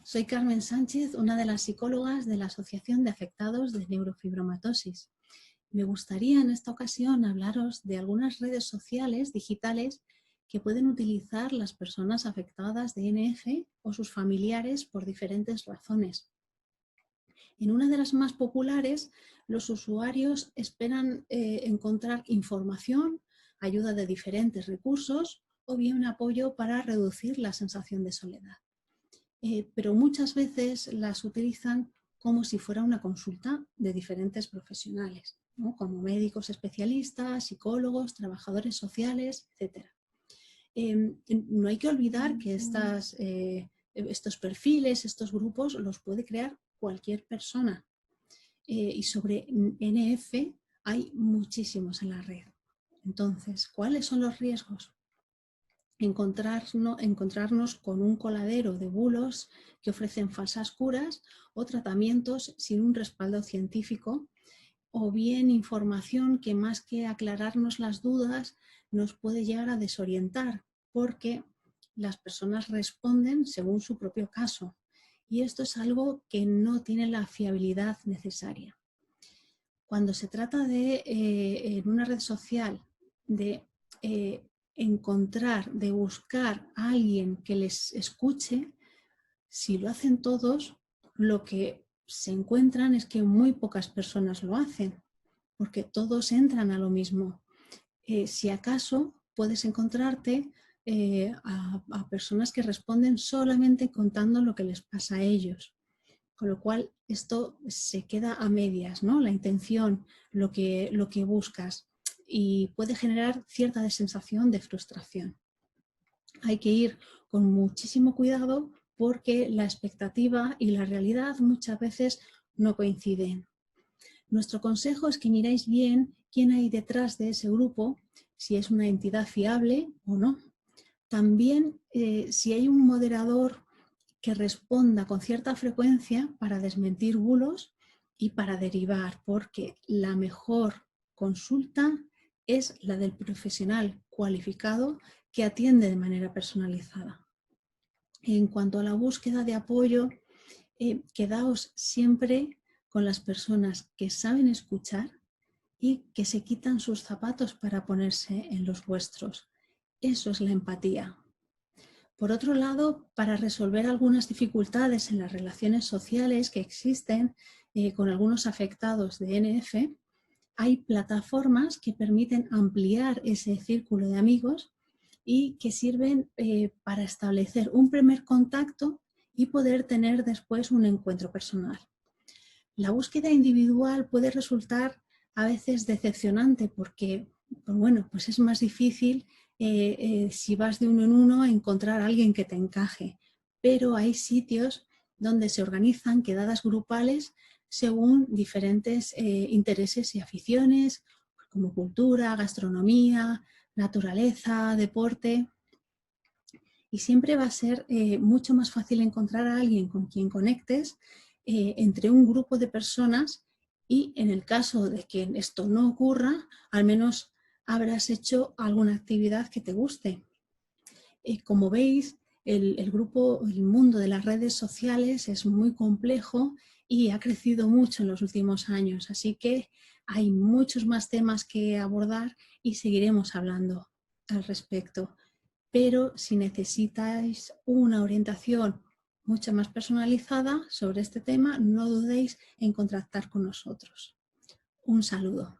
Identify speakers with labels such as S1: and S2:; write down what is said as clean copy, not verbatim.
S1: soy Carmen Sánchez, una de las psicólogas de la Asociación de Afectados de Neurofibromatosis. Me gustaría en esta ocasión hablaros de algunas redes sociales digitales que pueden utilizar las personas afectadas de NF o sus familiares por diferentes razones. En una de las más populares, los usuarios esperan encontrar información, ayuda de diferentes recursos o bien apoyo para reducir la sensación de soledad. Pero muchas veces las utilizan como si fuera una consulta de diferentes profesionales, ¿no? Como médicos especialistas, psicólogos, trabajadores sociales, etc. No hay que olvidar que estos perfiles, estos grupos, los puede crear cualquier persona. Y sobre NF hay muchísimos en la red. Entonces, ¿cuáles son los riesgos? Encontrarnos con un coladero de bulos que ofrecen falsas curas o tratamientos sin un respaldo científico, o bien información que más que aclararnos las dudas nos puede llegar a desorientar porque las personas responden según su propio caso y esto es algo que no tiene la fiabilidad necesaria. Cuando se trata de, en una red social, de encontrar, de buscar a alguien que les escuche, si lo hacen todos, lo que se encuentran es que muy pocas personas lo hacen, porque todos entran a lo mismo. Si acaso puedes encontrarte a personas que responden solamente contando lo que les pasa a ellos. Con lo cual esto se queda a medias, ¿no? La intención, lo que buscas, y puede generar cierta sensación de frustración. Hay que ir con muchísimo cuidado porque la expectativa y la realidad muchas veces no coinciden. Nuestro consejo es que miráis bien quién hay detrás de ese grupo, si es una entidad fiable o no. También si hay un moderador que responda con cierta frecuencia para desmentir bulos y para derivar, porque la mejor consulta es la del profesional cualificado que atiende de manera personalizada. En cuanto a la búsqueda de apoyo, quedaos siempre con las personas que saben escuchar y que se quitan sus zapatos para ponerse en los vuestros. Eso es la empatía. Por otro lado, para resolver algunas dificultades en las relaciones sociales que existen con algunos afectados de NF, hay plataformas que permiten ampliar ese círculo de amigos y que sirven para establecer un primer contacto y poder tener después un encuentro personal. La búsqueda individual puede resultar a veces decepcionante porque, bueno, pues es más difícil si vas de uno en uno a encontrar a alguien que te encaje, pero hay sitios donde se organizan quedadas grupales según diferentes intereses y aficiones, como cultura, gastronomía, naturaleza, deporte. Y siempre va a ser mucho más fácil encontrar a alguien con quien conectes entre un grupo de personas y en el caso de que esto no ocurra, al menos habrás hecho alguna actividad que te guste. Como veis, el mundo de las redes sociales es muy complejo y ha crecido mucho en los últimos años, así que hay muchos más temas que abordar y seguiremos hablando al respecto. Pero si necesitáis una orientación mucho más personalizada sobre este tema, no dudéis en contactar con nosotros. Un saludo.